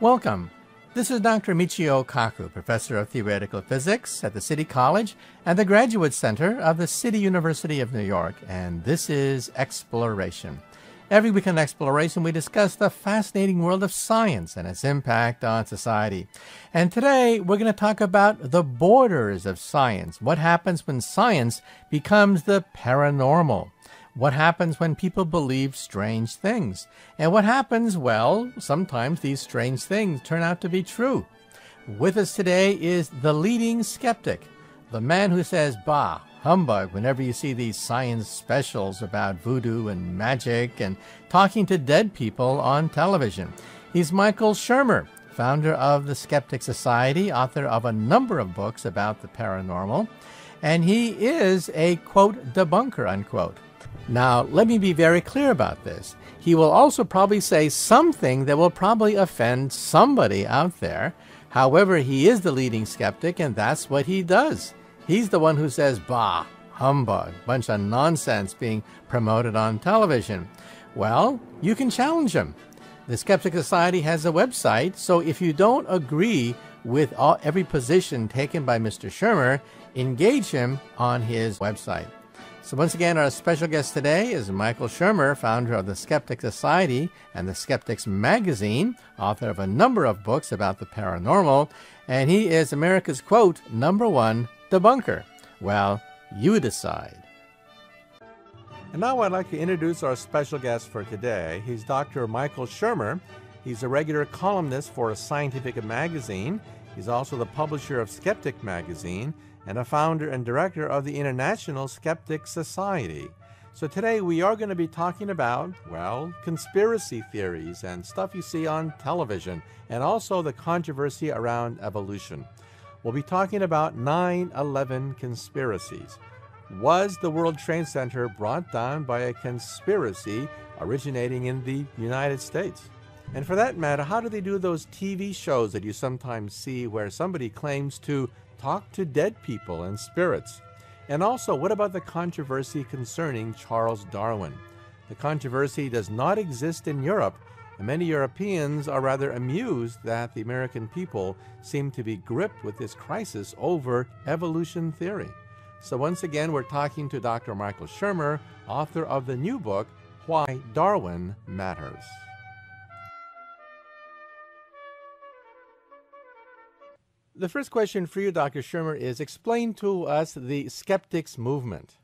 Welcome. This is Dr. Michio Kaku, Professor of Theoretical Physics at the City College and the Graduate Center of the City University of New York, and this is Exploration. Every week on Exploration, we discuss the fascinating world of science and its impact on society. And today, we're going to talk about the borders of science. What happens when science becomes the paranormal? What happens when people believe strange things? And what happens, well, sometimes these strange things turn out to be true. With us today is the leading skeptic, the man who says, bah, humbug, whenever you see these science specials about voodoo and magic and talking to dead people on television. He's Michael Shermer, founder of the Skeptic Society, author of a number of books about the paranormal, and he is a, quote, debunker, unquote. Now, let me be very clear about this. He will also probably say something that will probably offend somebody out there. However, he is the leading skeptic, and that's what he does. He's the one who says, bah, humbug, bunch of nonsense being promoted on television. Well, you can challenge him. The Skeptic Society has a website, so if you don't agree with every position taken by Mr. Shermer, engage him on his website. So once again, our special guest today is Michael Shermer, founder of the Skeptic Society and the Skeptics Magazine, author of a number of books about the paranormal, and he is America's, quote, #1 debunker. Well, you decide. And now I'd like to introduce our special guest for today. He's Dr. Michael Shermer. He's a regular columnist for a scientific magazine. He's also the publisher of Skeptic Magazine and a founder and director of the International Skeptic Society. So today we are going to be talking about, well, conspiracy theories and stuff you see on television, and also the controversy around evolution. We'll be talking about 9/11 conspiracies. Was the World Trade Center brought down by a conspiracy originating in the United States? And for that matter, how do they do those TV shows that you sometimes see where somebody claims to talk to dead people and spirits? And also, what about the controversy concerning Charles Darwin? The controversy does not exist in Europe, and many Europeans are rather amused that the American people seem to be gripped with this crisis over evolution theory. So once again, we're talking to Dr. Michael Shermer, author of the new book, Why Darwin Matters. The first question for you, Dr. Shermer, is explain to us the skeptics movement.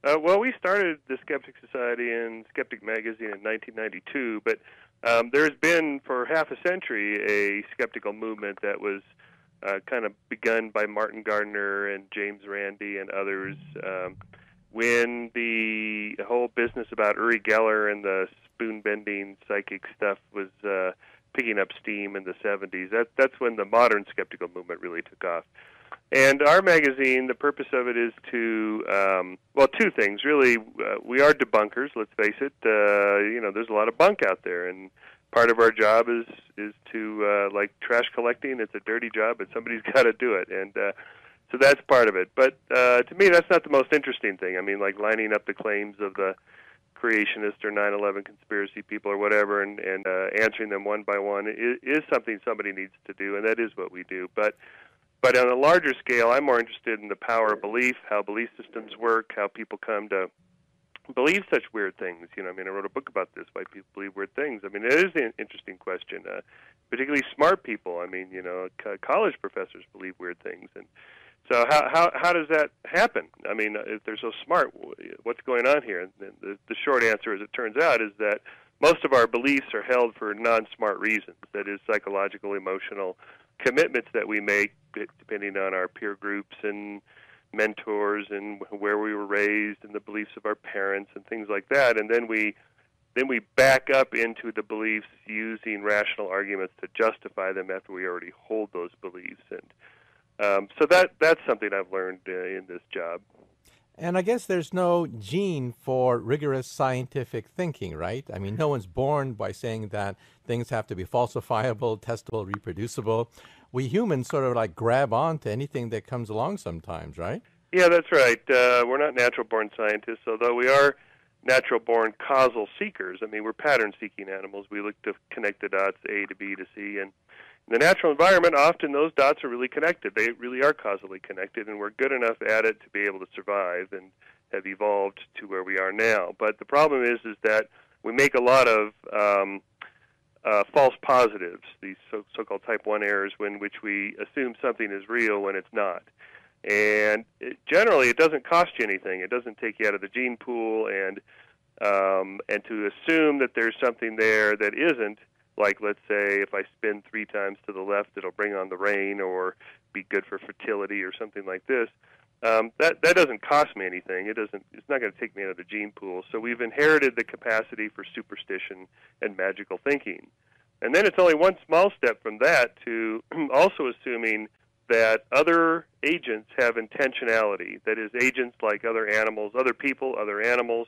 Well, we started the Skeptic Society and Skeptic Magazine in 1992, but there's been for half a century a skeptical movement that was kind of begun by Martin Gardner and James Randi and others when the whole business about Uri Geller and the spoon-bending psychic stuff was picking up steam in the 70s. That's when the modern skeptical movement really took off. And our magazine, the purpose of it is to, well, two things, really. We are debunkers, let's face it. There's a lot of bunk out there, and part of our job is to, like trash collecting, it's a dirty job, but somebody's got to do it. And so that's part of it. But to me, that's not the most interesting thing. I mean, like lining up the claims of the creationist or 9/11 conspiracy people or whatever and answering them one by one is something somebody needs to do, and that is what we do. But on a larger scale, I'm more interested in the power of belief, how belief systems work, how people come to believe such weird things. I wrote a book about this, why people believe weird things. It is an interesting question, particularly smart people. College professors believe weird things. And so how does that happen? If they're so smart, what's going on here? And the short answer, as it turns out, is that most of our beliefs are held for non-smart reasons. That is, psychological, emotional commitments that we make depending on our peer groups and mentors and where we were raised and the beliefs of our parents and things like that. And then we back up into the beliefs using rational arguments to justify them after we already hold those beliefs. And so that's something I've learned in this job. And I guess there's no gene for rigorous scientific thinking, right? No one's born by saying that things have to be falsifiable, testable, reproducible. We humans sort of like grab on to anything that comes along sometimes, right? Yeah, that's right. We're not natural-born scientists, although we are natural-born causal seekers. I mean, we're pattern-seeking animals. We look to connect the dots A to B to C, and in the natural environment, often those dots are really connected. They really are causally connected, and we're good enough at it to be able to survive and have evolved to where we are now. But the problem is that we make a lot of false positives, these so-called type 1 errors, in which we assume something is real when it's not. And generally, it doesn't cost you anything. It doesn't take you out of the gene pool, and to assume that there's something there that isn't, like, let's say, if I spin 3 times to the left, it'll bring on the rain or be good for fertility or something like this. That doesn't cost me anything. It's not going to take me out of the gene pool. So we've inherited the capacity for superstition and magical thinking. And then it's only one small step from that to also assuming that other agents have intentionality. That is, agents like other animals, other people, other animals.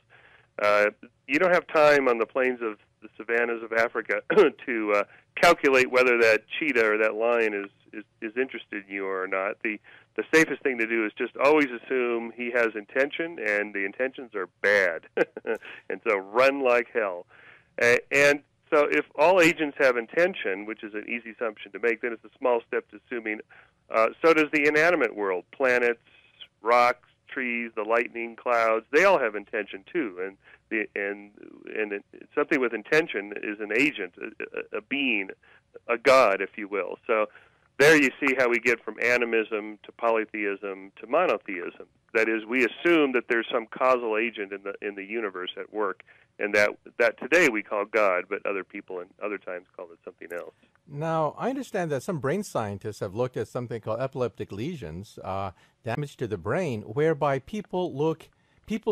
You don't have time on the plains of the savannas of Africa to calculate whether that cheetah or that lion is interested in you or not. The safest thing to do is just always assume he has intention, and the intentions are bad, and so run like hell. And so if all agents have intention, which is an easy assumption to make, then it's a small step to assuming so does the inanimate world. Planets, rocks, trees, the lightning, clouds, they all have intention too. And something with intention is an agent, a being, a god, if you will. So there you see how we get from animism to polytheism to monotheism. That is, we assume that there's some causal agent in the universe at work, and that today we call God, but other people in other times call it something else. Now, I understand that some brain scientists have looked at something called epileptic lesions, damage to the brain, whereby people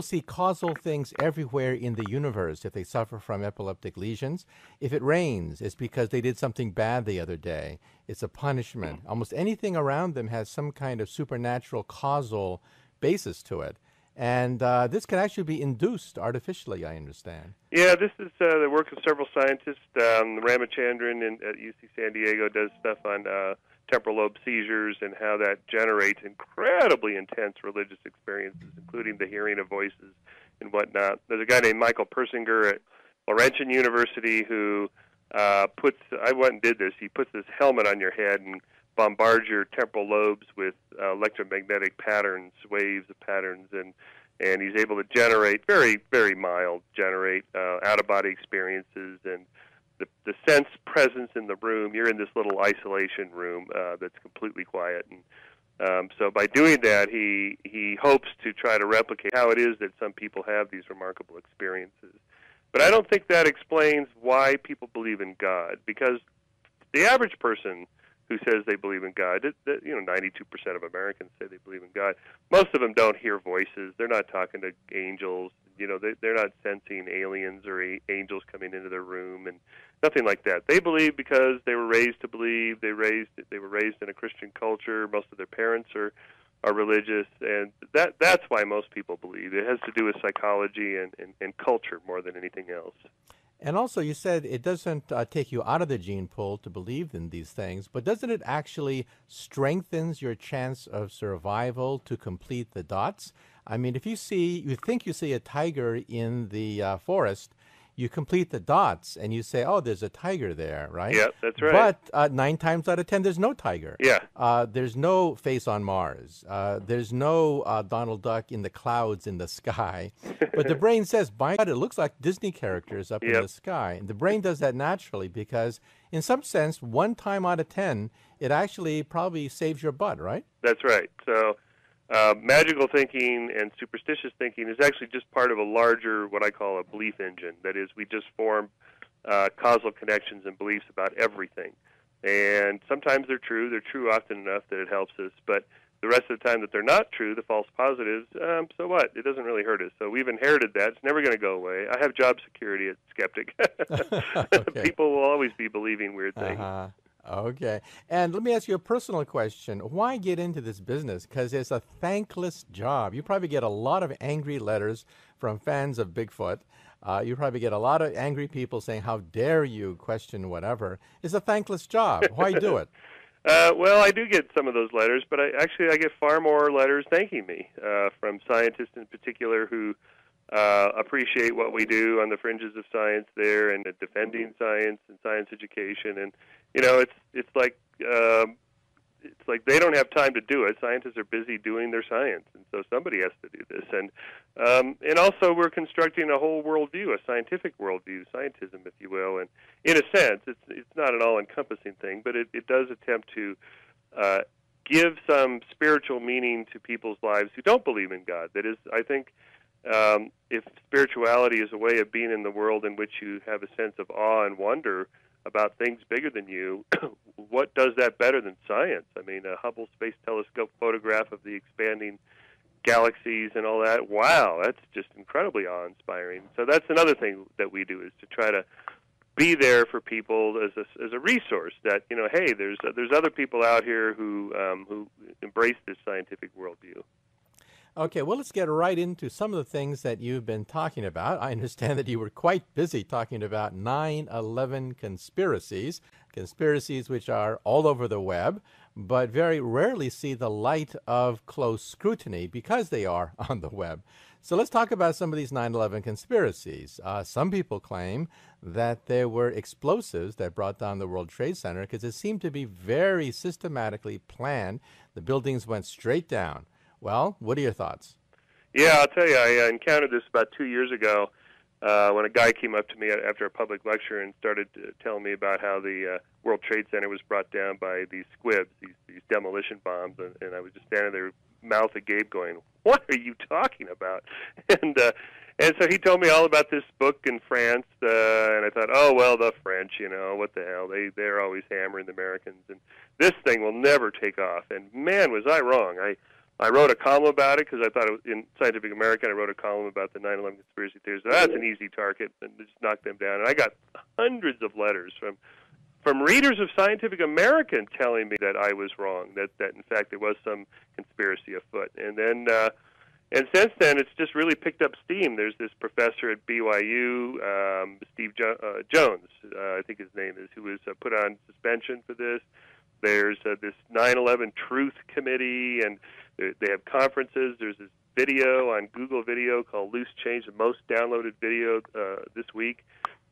see causal things everywhere in the universe if they suffer from epileptic lesions. If it rains, it's because they did something bad the other day. It's a punishment. Almost anything around them has some kind of supernatural causal basis to it. And this can actually be induced artificially, I understand. Yeah, this is the work of several scientists. Ramachandran at UC San Diego does stuff on temporal lobe seizures and how that generates incredibly intense religious experiences, including the hearing of voices and whatnot. There's a guy named Michael Persinger at Laurentian University who I went and did this. He puts this helmet on your head and bombards your temporal lobes with electromagnetic patterns, waves of patterns, and he's able to generate very, very mild, out-of-body experiences and the sense presence in the room. You're in this little isolation room that's completely quiet, and so by doing that, he hopes to try to replicate how it is that some people have these remarkable experiences. But I don't think that explains why people believe in God, because the average person who says they believe in God, 92% of Americans say they believe in God. Most of them don't hear voices. They're not talking to angels. They're not sensing aliens or angels coming into their room and nothing like that. They believe because they were raised to believe. They were raised in a Christian culture. Most of their parents are religious, and that's why most people believe. It has to do with psychology and culture more than anything else. And also, you said it doesn't take you out of the gene pool to believe in these things, but doesn't it actually strengthens your chance of survival to complete the dots? I mean, if you think you see a tiger in the forest, you complete the dots and you say, oh, there's a tiger there, right? Yeah, that's right. But 9 times out of 10, there's no tiger. Yeah. There's no face on Mars. There's no Donald Duck in the clouds in the sky. But the brain says, by God, it looks like Disney characters up in the sky. And the brain does that naturally because, in some sense, 1 time out of 10, it actually probably saves your butt, right? That's right. So magical thinking and superstitious thinking is actually just part of a larger, what I call a belief engine. That is, we just form causal connections and beliefs about everything. And sometimes they're true. They're true often enough that it helps us. But the rest of the time that they're not true, the false positives, so what? It doesn't really hurt us. So we've inherited that. It's never going to go away. I have job security at Skeptic. Okay. People will always be believing weird things. Okay. And let me ask you a personal question. Why get into this business? Because it's a thankless job. You probably get a lot of angry letters from fans of Bigfoot. You probably get a lot of angry people saying, how dare you question whatever. It's a thankless job. Why do it? Well, I do get some of those letters, but I get far more letters thanking me from scientists in particular who appreciate what we do on the fringes of science there, and defending science and science education. And it's like they don't have time to do it. Scientists are busy doing their science, and so somebody has to do this. And also we're constructing a whole worldview, a scientific worldview, scientism, if you will. And in a sense, it's not an all-encompassing thing, but it does attempt to give some spiritual meaning to people's lives who don't believe in God. That is, I think, if spirituality is a way of being in the world in which you have a sense of awe and wonder about things bigger than you, what does that better than science? I mean, a Hubble Space Telescope photograph of the expanding galaxies and all that, wow, that's just incredibly awe-inspiring. So that's another thing that we do, is to try to be there for people as a resource that, hey, there's other people out here who embrace this scientific worldview. Okay, well, let's get right into some of the things that you've been talking about. I understand that you were quite busy talking about 9/11 conspiracies which are all over the web, but very rarely see the light of close scrutiny because they are on the web. So let's talk about some of these 9/11 conspiracies. Some people claim that there were explosives that brought down the World Trade Center because it seemed to be very systematically planned. The buildings went straight down. Well, what are your thoughts? Yeah, I'll tell you, I encountered this about 2 years ago when a guy came up to me after a public lecture and started telling me about how the World Trade Center was brought down by these squibs, these demolition bombs, and I was just standing there, mouth agape, going, "What are you talking about?" And so he told me all about this book in France, and I thought, oh, well, the French, what the hell? They're always hammering the Americans, and this thing will never take off. And man, was I wrong. I wrote a column about it because I thought in Scientific American, I wrote a column about the 9/11 conspiracy theories. That's an easy target, and just knocked them down. And I got hundreds of letters from readers of Scientific American telling me that I was wrong, that in fact there was some conspiracy afoot. And then and since then, it's just really picked up steam. There's this professor at BYU, Steve Jones, I think his name is, who was put on suspension for this. There's this 9/11 Truth Committee, and they have conferences. There's this video on Google Video called Loose Change, the most downloaded video this week.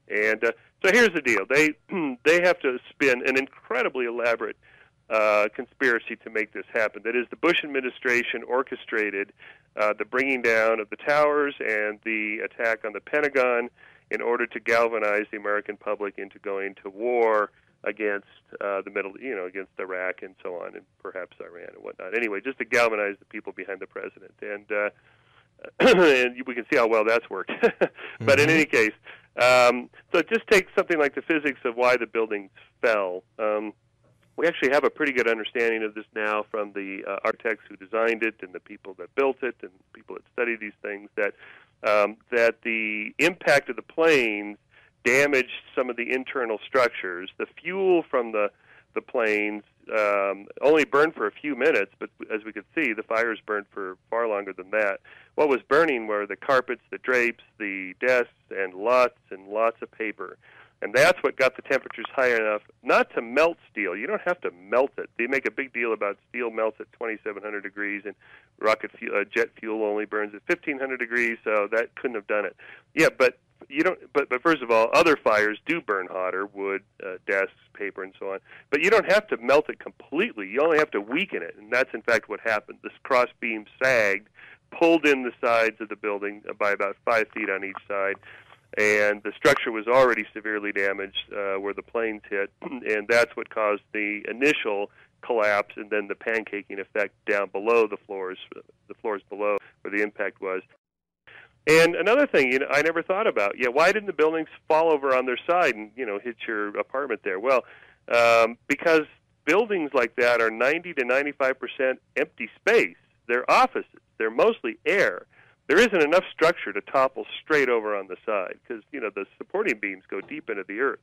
And so here's the deal. They have to spin an incredibly elaborate conspiracy to make this happen. That is, the Bush administration orchestrated the bringing down of the towers and the attack on the Pentagon in order to galvanize the American public into going to war against against Iraq and so on, and perhaps Iran and whatnot. Anyway, just to galvanize the people behind the president, and we can see how well that's worked. But in any case, so just take something like the physics of why the buildings fell. We actually have a pretty good understanding of this now from the architects who designed it and the people that built it and people that study these things, that the impact of the planes damaged some of the internal structures. The fuel from the planes only burned for a few minutes, but as we could see, the fires burned for far longer than that. What was burning were the carpets, the drapes, the desks, and lots of paper. And that's what got the temperatures high enough not to melt steel. You don't have to melt it. They make a big deal about steel melts at 2,700 degrees, and jet fuel only burns at 1,500 degrees, so that couldn't have done it. Yeah, but you don't. But first of all, other fires do burn hotter: wood, desks, paper, and so on. But you don't have to melt it completely. You only have to weaken it, and that's in fact what happened. This cross beam sagged, pulled in the sides of the building by about 5 feet on each side. And the structure was already severely damaged where the planes hit, and that's what caused the initial collapse and then the pancaking effect down below the floors below where the impact was. And another thing, I never thought about, why didn't the buildings fall over on their side and, hit your apartment there? Well, because buildings like that are 90 to 95% empty space. They're offices. They're mostly air. There isn't enough structure to topple straight over on the side because, the supporting beams go deep into the earth.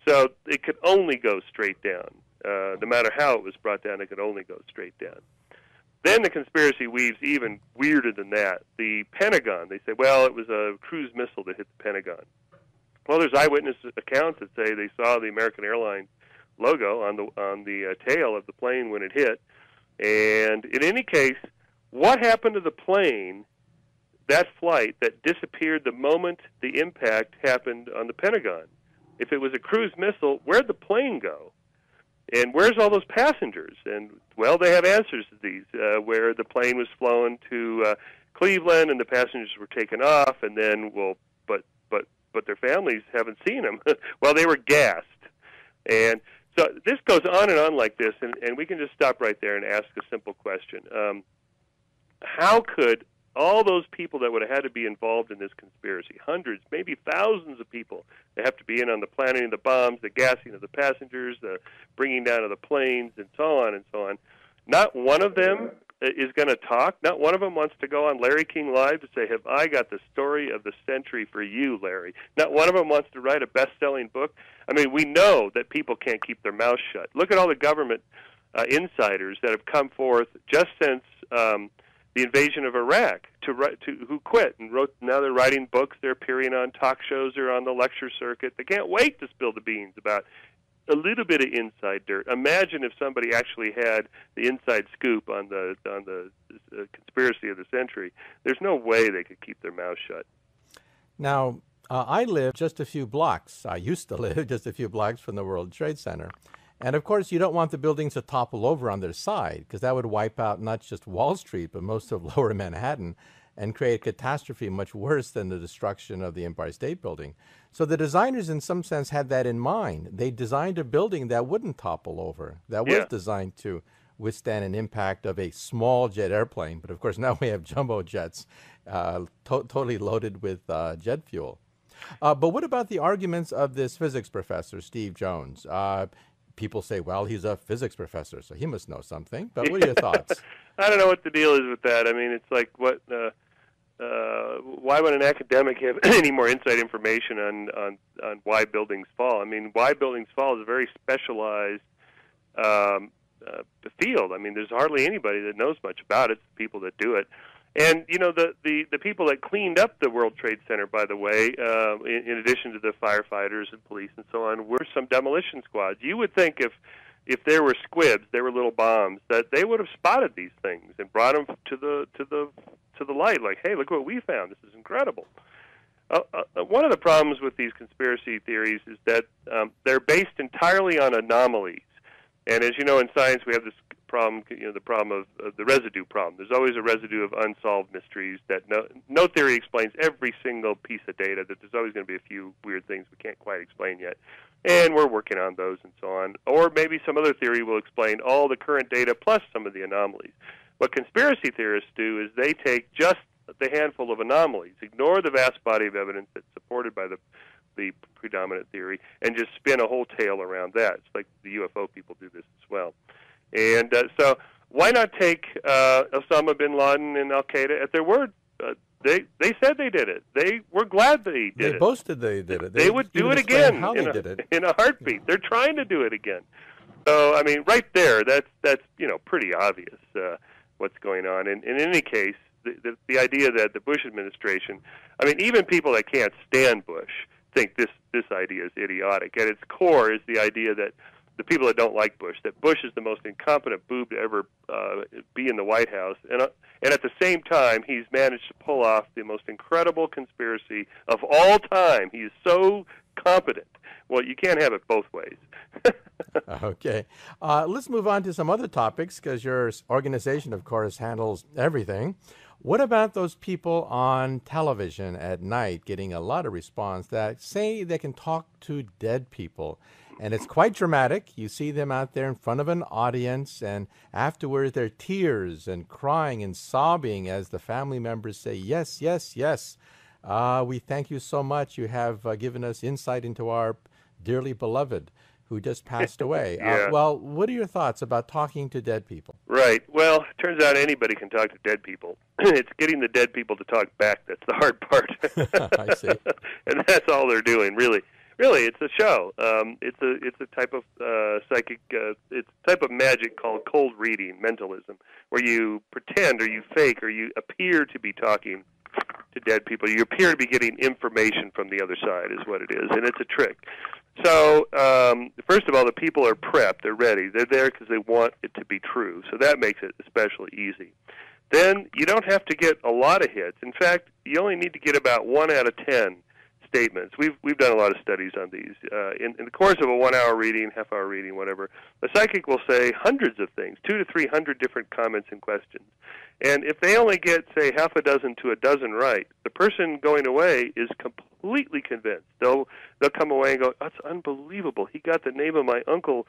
So it could only go straight down. No matter how it was brought down, it could only go straight down. Then the conspiracy weaves even weirder than that. The Pentagon, they say, well, it was a cruise missile that hit the Pentagon. Well, there's eyewitness accounts that say they saw the American Airlines logo on the tail of the plane when it hit. And in any case, what happened to the plane that flight that disappeared the moment the impact happened on the Pentagon. If it was a cruise missile, where'd the plane go? And where's all those passengers? And, well, they have answers to these, where the plane was flown to Cleveland and the passengers were taken off, and then, well, but their families haven't seen them. Well, they were gassed. And so this goes on and on like this, and we can just stop right there and ask a simple question. How could all those people that would have had to be involved in this conspiracy, hundreds, maybe thousands of people that have to be in on the planning of the bombs, the gassing of the passengers, the bringing down of the planes, and so on, not one of them is going to talk. Not one of them wants to go on Larry King Live to say, have I got the story of the century for you, Larry? Not one of them wants to write a best-selling book. I mean, we know that people can't keep their mouths shut. Look at all the government insiders that have come forth just since the invasion of Iraq who quit and wrote. Now they're writing books. They're appearing on talk shows or on the lecture circuit. They can't wait to spill the beans about a little bit of inside dirt. Imagine if somebody actually had the inside scoop on the conspiracy of the century. There's no way they could keep their mouths shut. Now, I live just a few blocks. I used to live just a few blocks from the World Trade Center. And, of course, you don't want the buildings to topple over on their side, because that would wipe out not just Wall Street, but most of lower Manhattan, and create a catastrophe much worse than the destruction of the Empire State Building. So the designers, in some sense, had that in mind. They designed a building that wouldn't topple over, that was designed to withstand an impact of a small jet airplane. But, of course, now we have jumbo jets totally loaded with jet fuel. But what about the arguments of this physics professor, Steve Jones? People say, well, he's a physics professor, so he must know something. But what are your thoughts? I don't know what the deal is with that. I mean, it's like, what? Why would an academic have any more inside information on why buildings fall? I mean, why buildings fall is a very specialized field. I mean, there's hardly anybody that knows much about it. It's the people that do it. And, you know, the people that cleaned up the World Trade Center, by the way, in addition to the firefighters and police and so on, were some demolition squads. You would think if there were squibs, there were little bombs, that they would have spotted these things and brought them to the light, like, hey, look what we found. This is incredible. One of the problems with these conspiracy theories is that they're based entirely on anomalies. And as you know, in science, we have this problem, you know, the problem of the residue problem. There's always a residue of unsolved mysteries that no theory explains every single piece of data, that there's always going to be a few weird things we can't quite explain yet. And we're working on those and so on. Or maybe some other theory will explain all the current data plus some of the anomalies. What conspiracy theorists do is they take just the handful of anomalies, ignore the vast body of evidence that's supported by the predominant theory, and just spin a whole tale around that. It's like the UFO people do this as well. And so why not take Osama bin Laden and Al-Qaeda at their word? They said they did it. They were glad they did it. They boasted they did it. They would do it again in a heartbeat. They're trying to do it again. So, I mean, right there, that's you know, pretty obvious what's going on. And in any case, the idea that the Bush administration, I mean, even people that can't stand Bush think this idea is idiotic. At its core is the idea that the people that don't like Bush, that Bush is the most incompetent boob to ever be in the White House, and at the same time, he's managed to pull off the most incredible conspiracy of all time. He is so competent. Well, you can't have it both ways. Okay. Let's move on to some other topics, because your organization, of course, handles everything. What about those people on television at night getting a lot of response that say they can talk to dead people? And it's quite dramatic. You see them out there in front of an audience, and afterwards they're tears and crying and sobbing as the family members say, yes, yes, yes. We thank you so much. You have given us insight into our dearly beloved who just passed away. Yeah. Well, what are your thoughts about talking to dead people? Right. Well, it turns out anybody can talk to dead people. It's getting the dead people to talk back that's the hard part. I see. And that's all they're doing, really. Really, it's a show. It's a type of psychic, it's a type of magic called cold reading, mentalism, where you pretend or you fake or you appear to be talking to dead people. You appear to be getting information from the other side is what it is, and it's a trick. So, first of all, the people are prepped. They're ready. They're there because they want it to be true. So that makes it especially easy. then you don't have to get a lot of hits. In fact, you only need to get about 1 out of 10 statements. We've done a lot of studies on these. In the course of a 1 hour reading, half-hour reading, whatever, the psychic will say hundreds of things, 200 to 300 different comments and questions. And if they only get, say, half a dozen to a dozen right, the person going away is completely convinced. They'll come away and go, "That's unbelievable. He got the name of my uncle,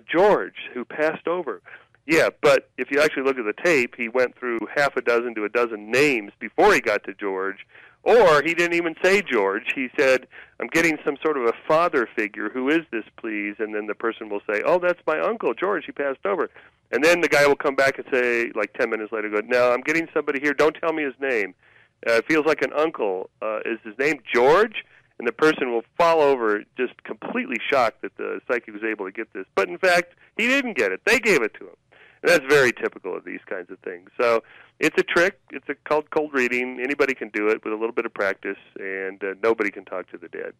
George, who passed over." Yeah, but if you actually look at the tape, he went through half a dozen to a dozen names before he got to George, or he didn't even say George. He said, "I'm getting some sort of a father figure. Who is this, please?" And then the person will say, "Oh, that's my uncle, George. He passed over." And then the guy will come back and say, like 10 minutes later, go, "No, I'm getting somebody here. Don't tell me his name. It feels like an uncle. Is his name George?" And the person will fall over just completely shocked that the psychic was able to get this. But in fact, he didn't get it. They gave it to him. And that's very typical of these kinds of things. So it's a trick. It's called cold reading. Anybody can do it with a little bit of practice, and nobody can talk to the dead.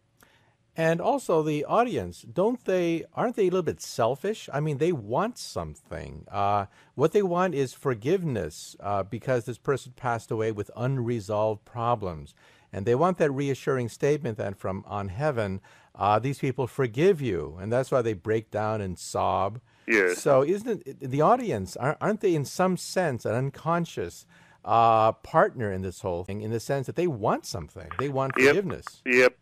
And also the audience, aren't they a little bit selfish? I mean, they want something. What they want is forgiveness because this person passed away with unresolved problems. And they want that reassuring statement that from on heaven, these people forgive you. And that's why they break down and sob. Yes. So isn't it the audience, aren't they in some sense an unconscious partner in this whole thing, in the sense that they want something? They want forgiveness. Yep.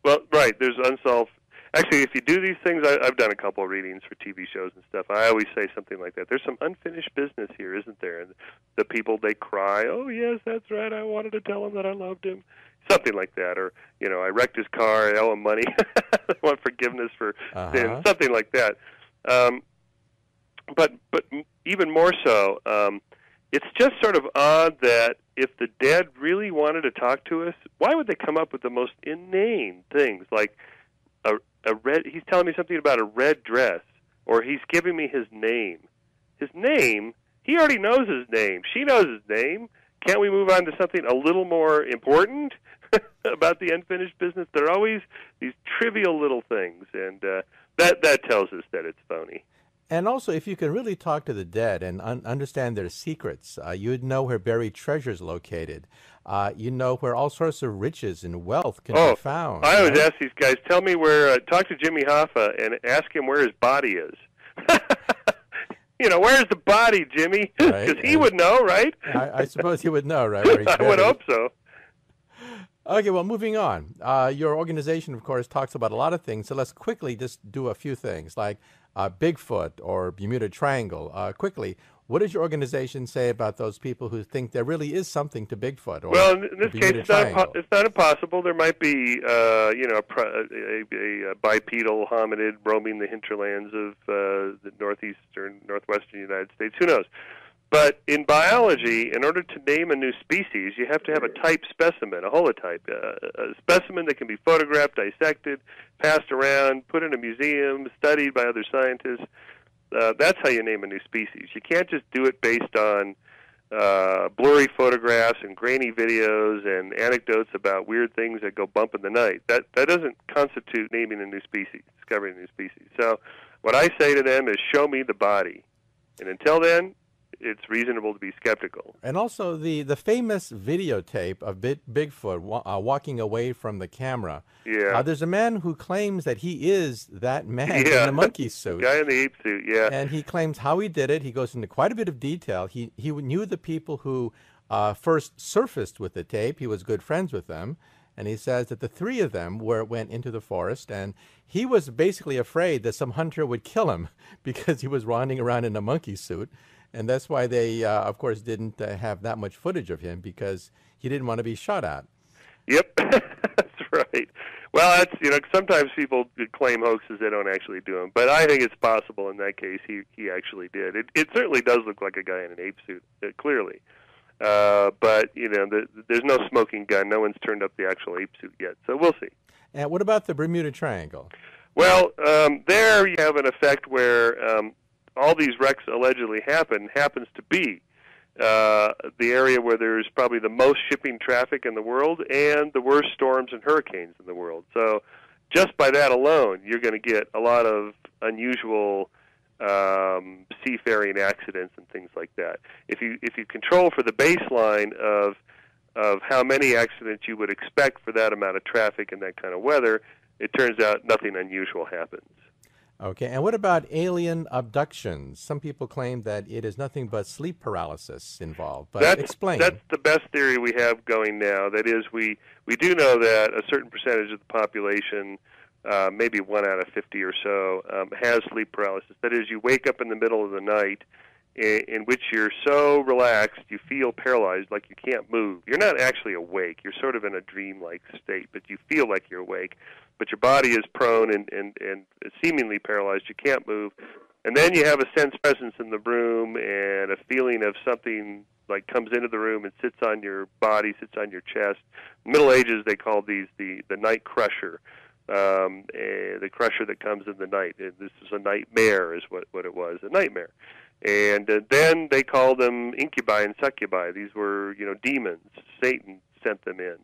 Well, right. There's unsolved. Actually, if you do these things, I've done a couple of readings for TV shows and stuff. I always say something like that. There's some unfinished business here, isn't there? And the people, they cry, "Oh, yes, that's right. I wanted to tell him that I loved him." Something like that. Or, I wrecked his car. I owe him money. I want forgiveness for sin. Something like that. But even more so, it's just sort of odd that if the dead really wanted to talk to us, why would they come up with the most inane things like he's telling me something about a red dress, or he's giving me his name. His name? He already knows his name. She knows his name. Can't we move on to something a little more important about the unfinished business? There are always these trivial little things, and that tells us that it's phony. And also, if you can really talk to the dead and understand their secrets, you'd know where buried treasure is located. You know where all sorts of riches and wealth can be found. I always ask these guys, talk to Jimmy Hoffa and ask him where his body is. Where's the body, Jimmy? Because he would know, right? I suppose he would know, right? Where he's I would hope so. Okay, well, moving on. Your organization, of course, talks about a lot of things, so let's quickly just do a few things, like Bigfoot or Bermuda Triangle. Quickly, what does your organization say about those people who think there really is something to Bigfoot? Or well, in this case, it's not impossible. There might be, a bipedal hominid roaming the hinterlands of the northeastern, northwestern United States. Who knows? But in biology, in order to name a new species, you have to have a type specimen, a holotype, a specimen that can be photographed, dissected, passed around, put in a museum, studied by other scientists. That's how you name a new species. You can't just do it based on blurry photographs and grainy videos and anecdotes about weird things that go bump in the night. That doesn't constitute naming a new species, discovering a new species. So what I say to them is, show me the body. And until then, it's reasonable to be skeptical. And also the famous videotape of Bigfoot walking away from the camera. Yeah. There's a man who claims that he is that man in the monkey suit. The guy in the ape suit, yeah. And he claims how he did it. He goes into quite a bit of detail. He knew the people who first surfaced with the tape. He was good friends with them. And he says that the three of them went into the forest, and he was basically afraid that some hunter would kill him because he was wandering around in a monkey suit. And that's why they, of course, didn't have that much footage of him, because he didn't want to be shot at. Yep, that's right. Well, sometimes people claim hoaxes, they don't actually do them. But I think it's possible in that case he actually did. It certainly does look like a guy in an ape suit, clearly. But, there's no smoking gun. No one's turned up the actual ape suit yet. So we'll see. And what about the Bermuda Triangle? Well, there you have an effect where all these wrecks allegedly happens to be the area where there's probably the most shipping traffic in the world and the worst storms and hurricanes in the world. So just by that alone, you're going to get a lot of unusual seafaring accidents and things like that. If you control for the baseline of how many accidents you would expect for that amount of traffic and that kind of weather, it turns out nothing unusual happens. Okay, and what about alien abductions? Some people claim that it is nothing but sleep paralysis involved, but explain. That's the best theory we have going now. That is, we do know that a certain percentage of the population, maybe 1 out of 50 or so, has sleep paralysis. That is, you wake up in the middle of the night in which you're so relaxed you feel paralyzed, like you can't move. You're not actually awake. You're sort of in a dreamlike state, but you feel like you're awake. But your body is prone and seemingly paralyzed. You can't move. And then you have a sense presence in the room and a feeling of something like comes into the room and sits on your body, sits on your chest. Middle Ages, they called these the night crusher, the crusher that comes in the night. And this is a nightmare is what it was, a nightmare. And then they called them incubi and succubi. These were, demons. Satan sent them in.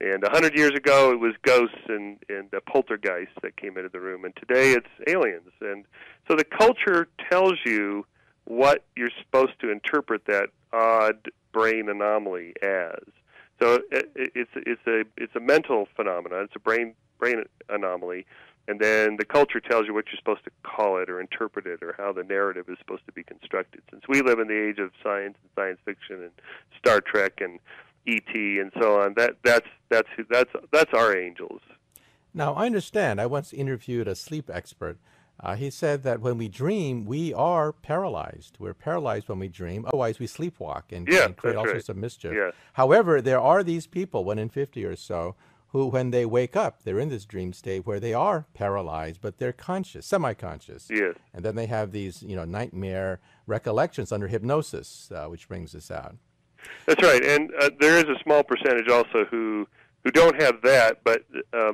And 100 years ago, it was ghosts and poltergeists that came into the room. And today, it's aliens. And so the culture tells you what you're supposed to interpret that odd brain anomaly as. So it's a mental phenomenon. It's a brain anomaly. And then the culture tells you what you're supposed to call it or interpret it or how the narrative is supposed to be constructed. Since we live in the age of science and science fiction and Star Trek and E.T. and so on, that's our angels. Now, I understand. I once interviewed a sleep expert. He said that when we dream, we are paralyzed. We're paralyzed when we dream. Otherwise, we sleepwalk and create all sorts of mischief. Yeah. However, there are these people, 1 in 50 or so, who, when they wake up, they're in this dream state where they are paralyzed, but they're conscious, semi-conscious. Yes. And then they have these, nightmare recollections under hypnosis, which brings this out. That's right, and there is a small percentage also who don't have that, but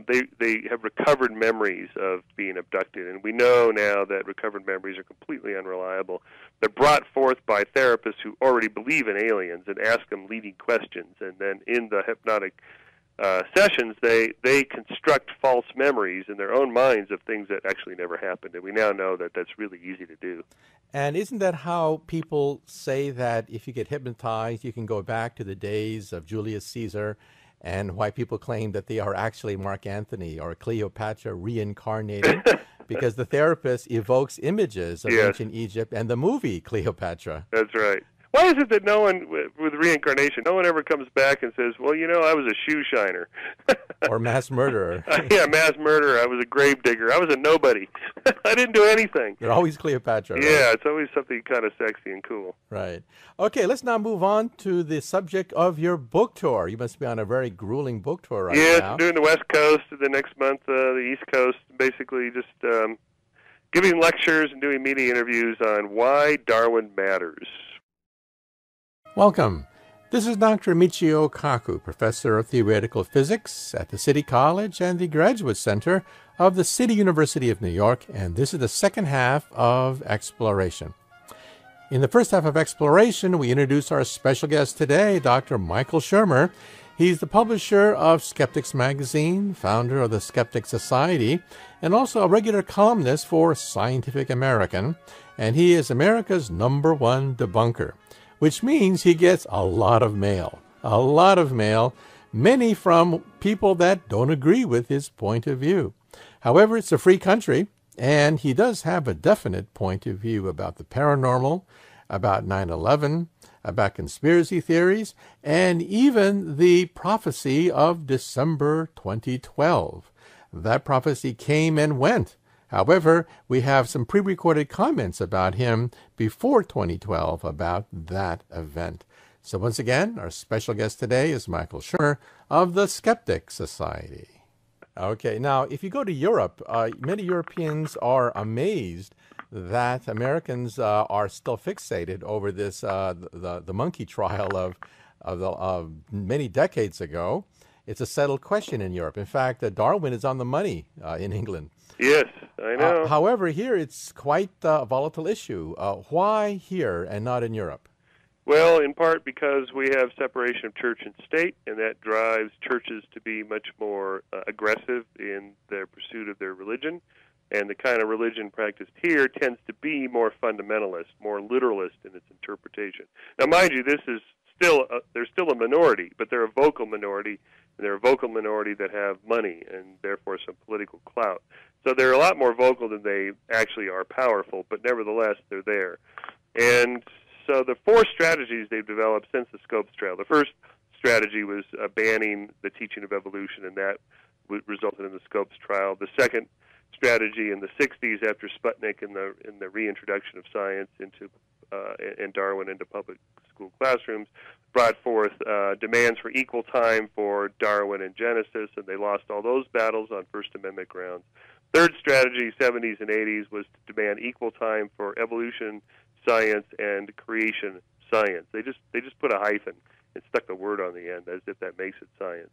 they have recovered memories of being abducted, and we know now that recovered memories are completely unreliable. They're brought forth by therapists who already believe in aliens and ask them leading questions, and then in the hypnotic sessions, they construct false memories in their own minds of things that actually never happened, and we now know that that's really easy to do. And isn't that how people say that if you get hypnotized, you can go back to the days of Julius Caesar, and why people claim that they are actually Mark Antony or Cleopatra reincarnated? Because the therapist evokes images of ancient Egypt and the movie Cleopatra. That's right. Why is it that no one, with reincarnation, no one ever comes back and says, well, I was a shoe shiner. Or mass murderer. Yeah, mass murderer. I was a grave digger. I was a nobody. I didn't do anything. They're always Cleopatra, right? Yeah, it's always something kind of sexy and cool. Right. Okay, let's now move on to the subject of your book tour. You must be on a very grueling book tour right now. Yes, I'm doing the West Coast, the next month the East Coast, basically just giving lectures and doing media interviews on why Darwin matters. Welcome. This is Dr. Michio Kaku, Professor of Theoretical Physics at the City College and the Graduate Center of the City University of New York, and this is the second half of Exploration. In the first half of Exploration, we introduce our special guest today, Dr. Michael Shermer. He's the publisher of Skeptics Magazine, founder of the Skeptic Society, and also a regular columnist for Scientific American, and he is America's #1 debunker, which means he gets a lot of mail, many from people that don't agree with his point of view. However, it's a free country, and he does have a definite point of view about the paranormal, about 9/11, about conspiracy theories, and even the prophecy of December 2012. That prophecy came and went. However, we have some pre-recorded comments about him before 2012 about that event. So once again, our special guest today is Michael Shermer of the Skeptic Society. Okay, now if you go to Europe, many Europeans are amazed that Americans are still fixated over this the monkey trial of many decades ago. It's a settled question in Europe. In fact, Darwin is on the money in England. Yes, I know. However, here it's quite a volatile issue. Why here and not in Europe? Well, in part because we have separation of church and state, and that drives churches to be much more aggressive in their pursuit of their religion. And the kind of religion practiced here tends to be more fundamentalist, more literalist in its interpretation. Now, mind you, this is they're still a minority, but they're a vocal minority, and they're a vocal minority that have money and therefore some political clout. So they're a lot more vocal than they actually are powerful, but nevertheless, they're there. And so the four strategies they've developed since the Scopes trial. The first strategy was banning the teaching of evolution, and that resulted in the Scopes trial. The second strategy in the 60s, after Sputnik and the reintroduction of science into and Darwin into public school classrooms, brought forth demands for equal time for Darwin and Genesis, and they lost all those battles on First Amendment grounds. Third strategy, 70s and 80s, was to demand equal time for evolution science and creation science. They just put a hyphen and stuck the word on the end as if that makes it science.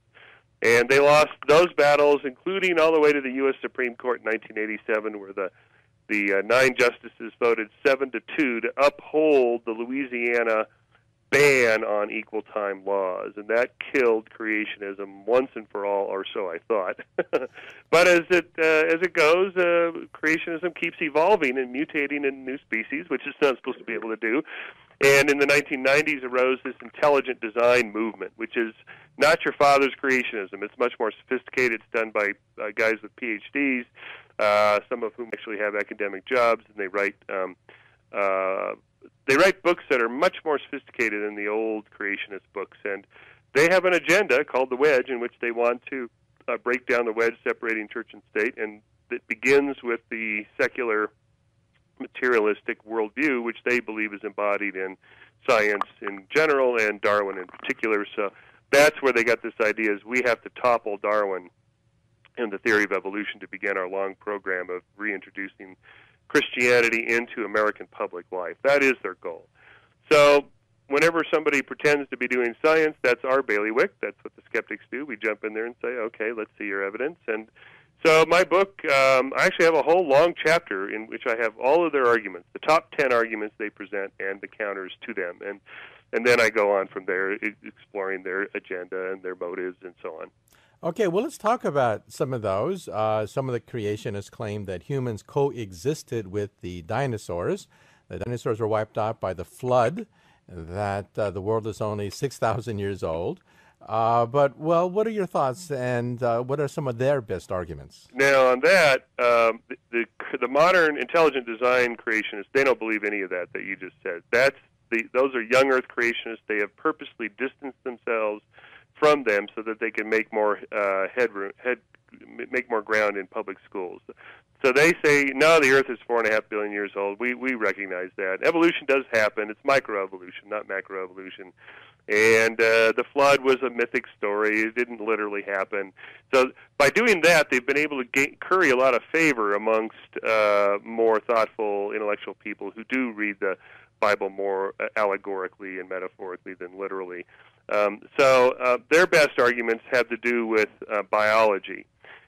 And they lost those battles, including all the way to the U.S. Supreme Court in 1987, where the 9 justices voted 7-2 to uphold the Louisiana ban on equal time laws, and that killed creationism once and for all, or so I thought. But as it goes, creationism keeps evolving and mutating in new species, which it's not supposed to be able to do. And in the 1990s arose this intelligent design movement, which is not your father's creationism. It's much more sophisticated. It's done by guys with PhDs, some of whom actually have academic jobs, and they write books that are much more sophisticated than the old creationist books. And they have an agenda called the wedge, in which they want to break down the wedge separating church and state, and it begins with the secular materialistic worldview, which they believe is embodied in science in general and Darwin in particular. So that's where they got this idea, is we have to topple Darwin and the theory of evolution to begin our long program of reintroducing Christianity into American public life. That is their goal. So whenever somebody pretends to be doing science, that's our bailiwick. That's what the skeptics do. We jump in there and say, okay, let's see your evidence. And so my book, I actually have a whole long chapter in which I have all of their arguments, the top 10 arguments they present and the counters to them. And then I go on from there, exploring their agenda and their motives and so on. Okay, well, let's talk about some of those. Some of the creationists claim that humans coexisted with the dinosaurs. The dinosaurs were wiped out by the flood, that the world is only 6,000 years old. But what are your thoughts, and what are some of their best arguments? Now, on that, the modern intelligent design creationists, they don't believe any of that you just said. Those are young Earth creationists. They have purposely distanced themselves from them so that they can make more make more ground in public schools. So they say, no, the Earth is 4.5 billion years old. We recognize that. Evolution does happen. It's microevolution, not macroevolution. And the flood was a mythic story. It didn't literally happen. So by doing that, they've been able to curry a lot of favor amongst more thoughtful, intellectual people who do read the Bible more allegorically and metaphorically than literally. So their best arguments have to do with biology,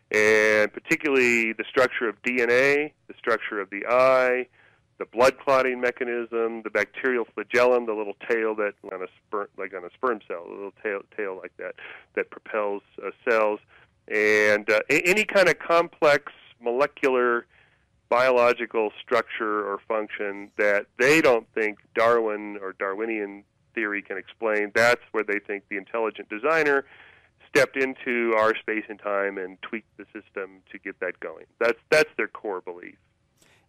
and particularly the structure of DNA, the structure of the eye, the blood clotting mechanism, the bacterial flagellum, the little tail that on a sperm cell, a little tail like that propels cells, and any kind of complex molecular biological structure or function that they don't think Darwin or Darwinian theory can explain. That's where they think the intelligent designer stepped into our space and time and tweaked the system to get that going. That's their core belief.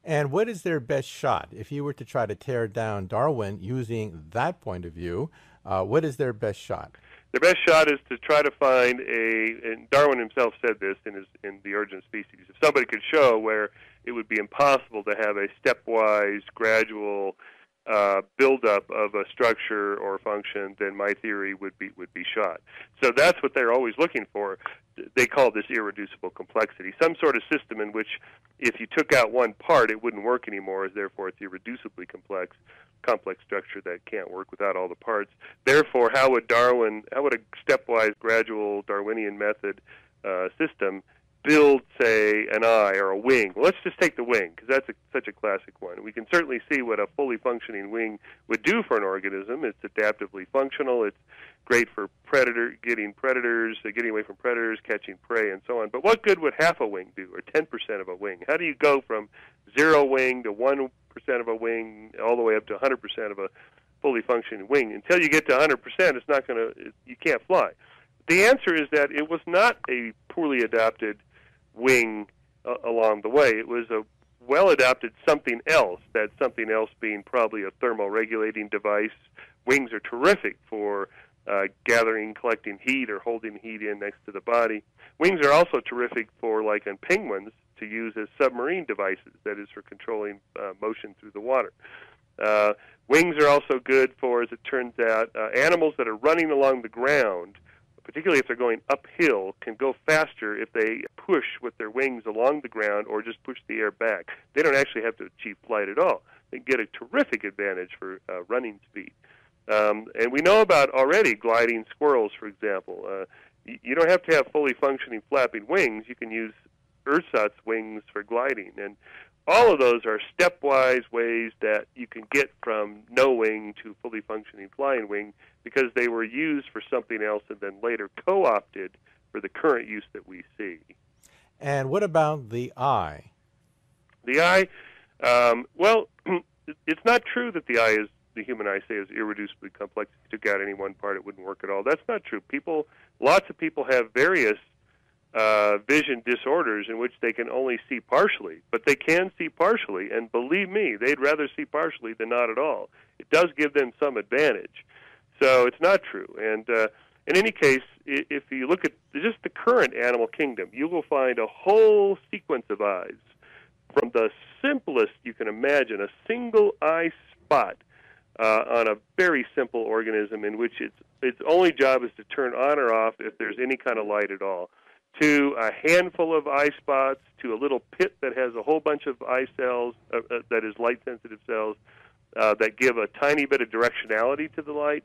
And what is their best shot? If you were to try to tear down Darwin using that point of view, what is their best shot? Their best shot is to try to find and Darwin himself said this in The Origin of Species, if somebody could show where it would be impossible to have a stepwise, gradual buildup of a structure or function, then my theory would be shot. So that's what they're always looking for. They call this irreducible complexity, some sort of system in which if you took out one part, it wouldn't work anymore. Therefore, it's irreducibly complex structure that can't work without all the parts. Therefore, how would a stepwise, gradual Darwinian method system build, say, an eye or a wing. Well, let's just take the wing, because that's such a classic one. We can certainly see what a fully functioning wing would do for an organism. It's adaptively functional. It's great for getting away from predators, catching prey, and so on. But what good would half a wing do, or 10% of a wing? How do you go from 0 wing to 1% of a wing, all the way up to 100% of a fully functioning wing? Until you get to 100%, you can't fly. The answer is that it was not a poorly adapted wing along the way. It was a well-adapted something else, that something else being probably a thermoregulating device. Wings are terrific for gathering, collecting heat, or holding heat in next to the body. Wings are also terrific for, like in penguins, to use as submarine devices, that is, for controlling motion through the water. Wings are also good for, as it turns out, animals that are running along the ground, particularly if they're going uphill, can go faster if they push with their wings along the ground or just push the air back. They don't actually have to achieve flight at all. They get a terrific advantage for running speed. And we know about already gliding squirrels, for example. You don't have to have fully functioning flapping wings. You can use ersatz wings for gliding. And all of those are stepwise ways that you can get from no wing to fully functioning flying wing, because they were used for something else and then later co-opted for the current use that we see. And what about the eye? The eye, well, it's not true that the human eye, say, is irreducibly complex. If you took out any one part, it wouldn't work at all. That's not true. Lots of people have various vision disorders in which they can only see partially, but they can see partially, and believe me, they'd rather see partially than not at all. It does give them some advantage. So it's not true. And in any case, if you look at just the current animal kingdom, you will find a whole sequence of eyes, from the simplest you can imagine, a single eye spot on a very simple organism in which its only job is to turn on or off if there's any kind of light at all, to a handful of eye spots, to a little pit that has a whole bunch of eye cells, that is light-sensitive cells, that give a tiny bit of directionality to the light,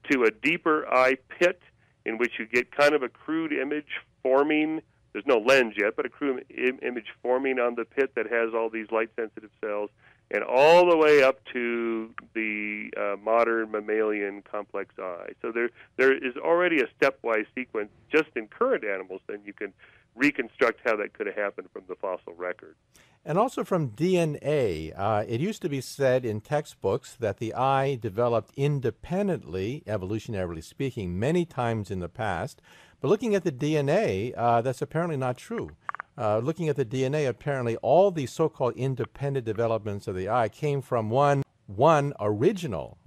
to a deeper eye pit in which you get kind of a crude image forming. There's no lens yet, but a crude image forming on the pit that has all these light-sensitive cells, and all the way up to the modern mammalian complex eye. So there is already a stepwise sequence just in current animals, then you can reconstruct how that could have happened from the fossil record. And also from DNA, it used to be said in textbooks that the eye developed independently, evolutionarily speaking, many times in the past. But looking at the DNA, that's apparently not true. Looking at the DNA, apparently all the so-called independent developments of the eye came from one original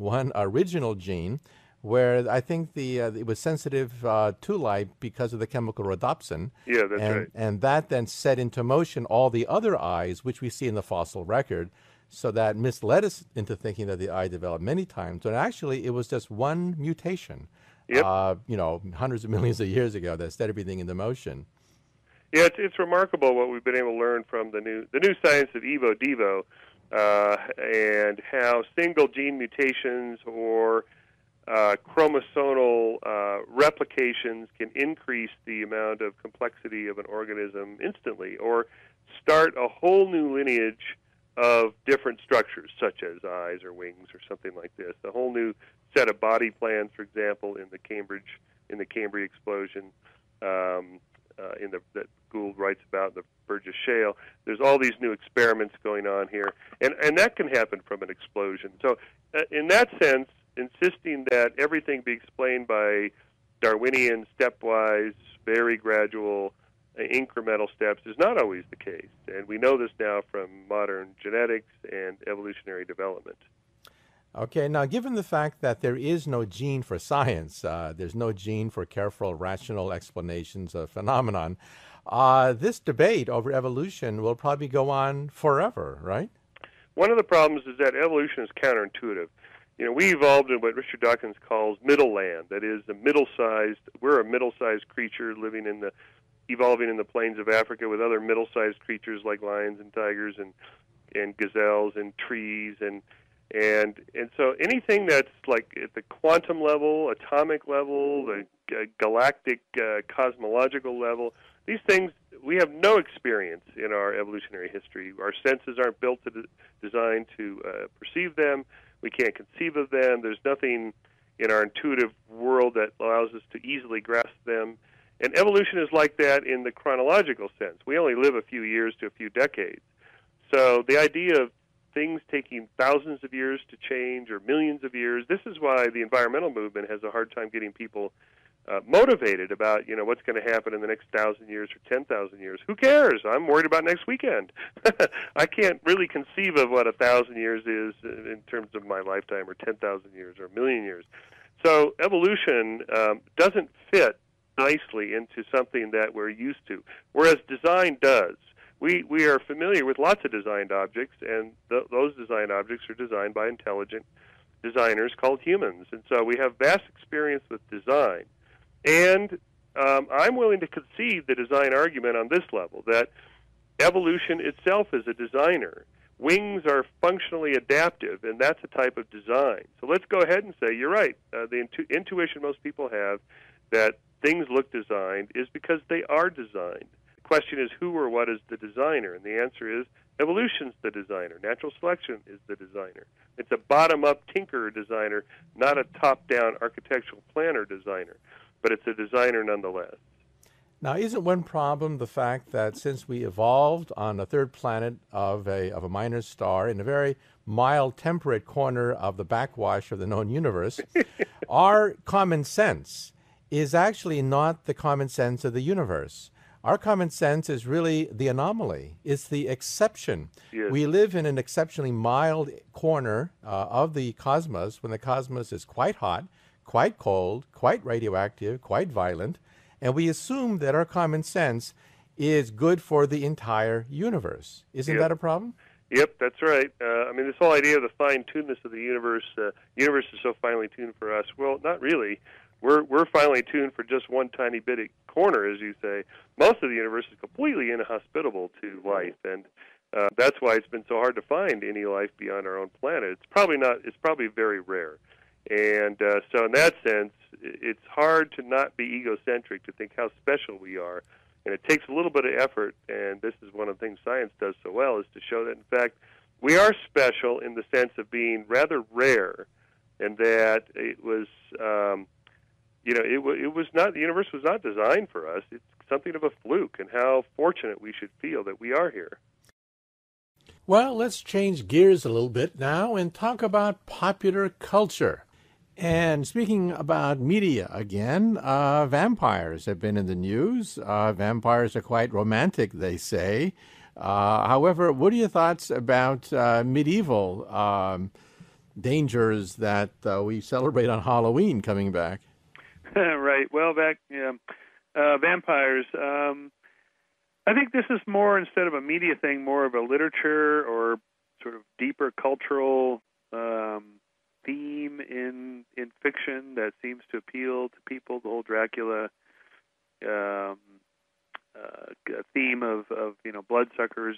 gene, where I think it was sensitive to light because of the chemical rhodopsin. Yeah, that's right. And that then set into motion all the other eyes, which we see in the fossil record. So that misled us into thinking that the eye developed many times. But actually, it was just one mutation, yep. Hundreds of millions of years ago that set everything into motion. Yeah, it's remarkable what we've been able to learn from the new science of evo-devo, and how single gene mutations or chromosomal replications can increase the amount of complexity of an organism instantly, or start a whole new lineage of different structures, such as eyes or wings or something like this. A whole new set of body plans, for example, in the Cambrian explosion, that Gould writes about in the Burgess Shale. There's all these new experiments going on here, and that can happen from an explosion. So in that sense, insisting that everything be explained by Darwinian, stepwise, very gradual, incremental steps is not always the case. And we know this now from modern genetics and evolutionary development. Okay, now given the fact that there is no gene for science, there's no gene for careful, rational explanations of phenomenon, this debate over evolution will probably go on forever, right? One of the problems is that evolution is counterintuitive. We evolved in what Richard Dawkins calls middle land. That is, we're a middle-sized creature evolving in the plains of Africa with other middle-sized creatures like lions and tigers and gazelles and trees and so anything that's like at the quantum level, atomic level, the galactic cosmological level, these things, we have no experience in our evolutionary history. Our senses aren't built to designed to perceive them. We can't conceive of them. There's nothing in our intuitive world that allows us to easily grasp them. And evolution is like that in the chronological sense. We only live a few years to a few decades. So the idea of things taking thousands of years to change or millions of years, this is why the environmental movement has a hard time getting people motivated about, what's going to happen in the next 1,000 years or 10,000 years. Who cares? I'm worried about next weekend. I can't really conceive of what 1,000 years is in terms of my lifetime, or 10,000 years, or a million years. So evolution doesn't fit nicely into something that we're used to, whereas design does. We are familiar with lots of designed objects, and those designed objects are designed by intelligent designers called humans. And so we have vast experience with design. And I'm willing to concede the design argument on this level, that evolution itself is a designer. Wings are functionally adaptive, and that's a type of design. So let's go ahead and say, you're right, the intuition most people have that things look designed is because they are designed. The question is, who or what is the designer? And the answer is, evolution's the designer. Natural selection is the designer. It's a bottom-up tinkerer designer, not a top-down architectural planner designer. But it's a designer nonetheless. Now, isn't one problem the fact that since we evolved on a third planet of a minor star in a very mild, temperate corner of the backwash of the known universe, our common sense is actually not the common sense of the universe. Our common sense is really the anomaly. It's the exception. Yes. We live in an exceptionally mild corner of the cosmos when the cosmos is quite hot, quite cold, quite radioactive, quite violent, and we assume that our common sense is good for the entire universe. Isn't that a problem? Yep, that's right. This whole idea of the fine-tunedness of the universe is so finely tuned for us. Well, not really. We're finely tuned for just one tiny bit of corner, as you say. Most of the universe is completely inhospitable to life, and that's why it's been so hard to find any life beyond our own planet. It's probably very rare. And so in that sense, it's hard to not be egocentric, to think how special we are. And it takes a little bit of effort, and this is one of the things science does so well, is to show that, in fact, we are special in the sense of being rather rare, and that it was, it was not, the universe was not designed for us. It's something of a fluke, and how fortunate we should feel that we are here. Well, let's change gears a little bit now and talk about popular culture. And speaking about media again, vampires have been in the news. Vampires are quite romantic, they say. However, what are your thoughts about medieval dangers that we celebrate on Halloween coming back? Right. Well, vampires. I think this is more, instead of a media thing, more of a literature or sort of deeper cultural theme in fiction that seems to appeal to people. The whole Dracula theme of bloodsuckers,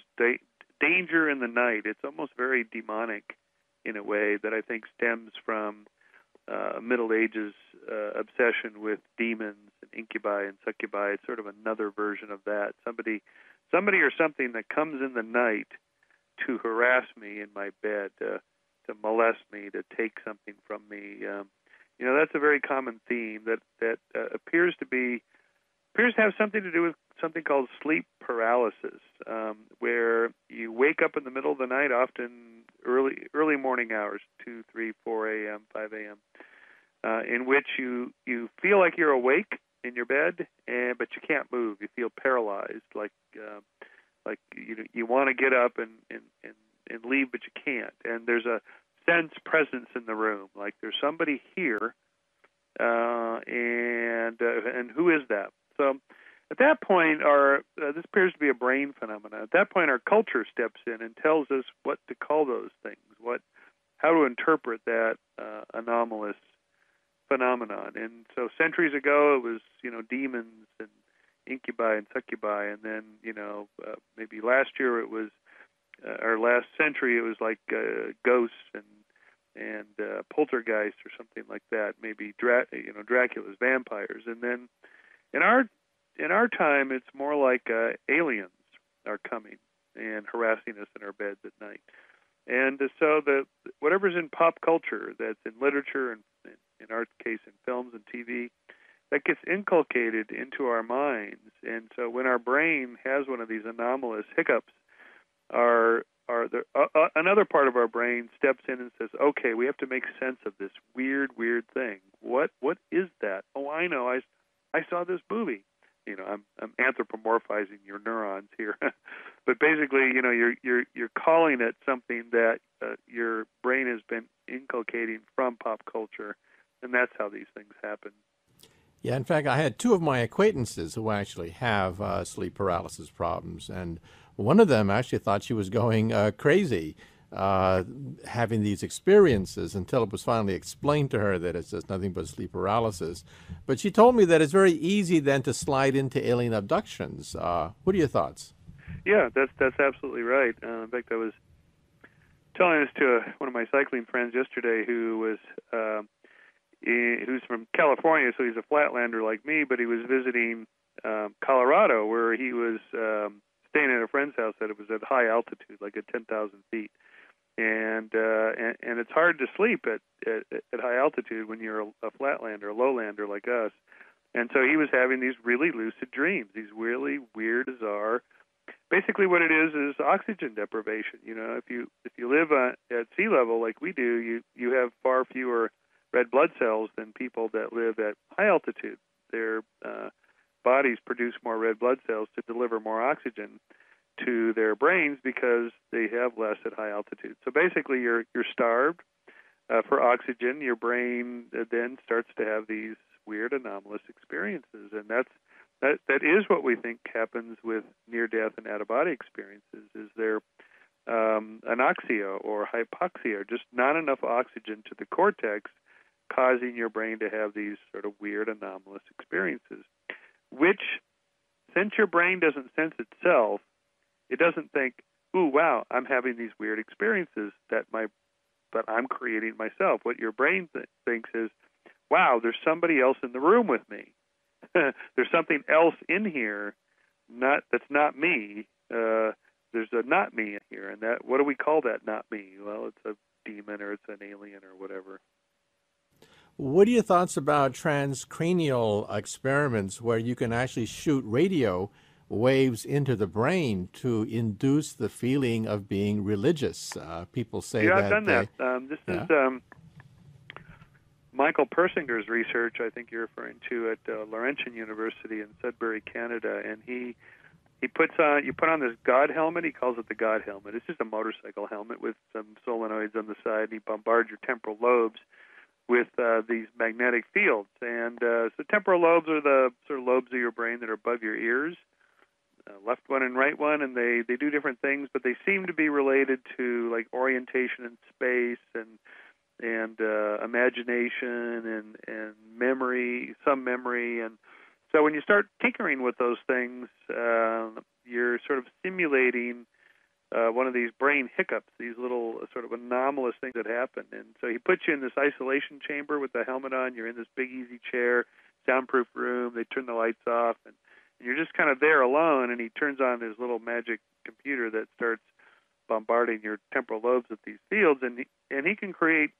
danger in the night. It's almost very demonic in a way that I think stems from Middle Ages obsession with demons and incubi and succubi. It's sort of another version of that. Somebody or something that comes in the night to harass me in my bed, to molest me, to take something from me. That's a very common theme that appears to have something to do with something called sleep paralysis, where you wake up in the middle of the night, often early morning hours, 2, 3, 4 a.m., 5 a.m., in which you feel like you're awake in your bed, but you can't move. You feel paralyzed, like you want to get up and leave, but you can't. And there's a presence in the room, like there's somebody here, and who is that? So at that point, this appears to be a brain phenomenon. At that point, our culture steps in and tells us what to call those things, how to interpret that anomalous phenomenon. And so centuries ago, it was demons and incubi and succubi, and then maybe last year it was, or last century it was like ghosts and poltergeists or something like that. Maybe Dracula's vampires, and then in our in our time, it's more like aliens are coming and harassing us in our beds at night. And so whatever's in pop culture, that's in literature and in our case in films and TV, that gets inculcated into our minds. And so when our brain has one of these anomalous hiccups, another part of our brain steps in and says, okay, we have to make sense of this weird thing. What is that? Oh, I know. I saw this movie. I'm anthropomorphizing your neurons here, but basically, you're calling it something that your brain has been inculcating from pop culture, and that's how these things happen. Yeah, in fact, I had two of my acquaintances who actually have sleep paralysis problems, and one of them actually thought she was going crazy having these experiences until it was finally explained to her that it's just nothing but sleep paralysis. But she told me that it's very easy then to slide into alien abductions. What are your thoughts? Yeah, that's absolutely right. In fact, I was telling this to one of my cycling friends yesterday who's from California, so he's a flatlander like me, but he was visiting Colorado, where he was staying at a friend's house that it was at high altitude, like at 10,000 feet. And it's hard to sleep at high altitude when you're a flatlander, a lowlander like us. And so he was having these really lucid dreams, these really weird, bizarre. Basically, what it is oxygen deprivation. If you live at sea level like we do, you have far fewer red blood cells than people that live at high altitude. Their bodies produce more red blood cells to deliver more oxygen to their brains because they have less at high altitude. So basically, you're starved for oxygen. Your brain then starts to have these weird anomalous experiences, and that is what we think happens with near-death and out-of-body experiences. Is there anoxia or hypoxia, or just not enough oxygen to the cortex, causing your brain to have these sort of weird anomalous experiences, which, since your brain doesn't sense itself, it doesn't think, ooh, wow, I'm having these weird experiences but I'm creating myself. What your brain thinks is, wow, there's somebody else in the room with me. There's something else in here that's not me. There's a not me in here. And what do we call that not me? Well, it's a demon or it's an alien or whatever. What are your thoughts about transcranial experiments where you can actually shoot radio waves into the brain to induce the feeling of being religious? People say that. I've done that. This is Michael Persinger's research, I think you're referring to, at Laurentian University in Sudbury, Canada, and you put on this God helmet. He calls it the God helmet. It's just a motorcycle helmet with some solenoids on the side, and he bombards your temporal lobes with these magnetic fields. And so temporal lobes are the sort of lobes of your brain that are above your ears, left one and right one, and they do different things, but they seem to be related to like orientation in space and imagination and memory, some memory. And so when you start tinkering with those things, you're sort of simulating one of these brain hiccups, these little sort of anomalous things that happen. And so he puts you in this isolation chamber with the helmet on. You're in this big easy chair, soundproof room. They turn the lights off, and you're just kind of there alone, and he turns on his little magic computer that starts bombarding your temporal lobes with these fields, and he can create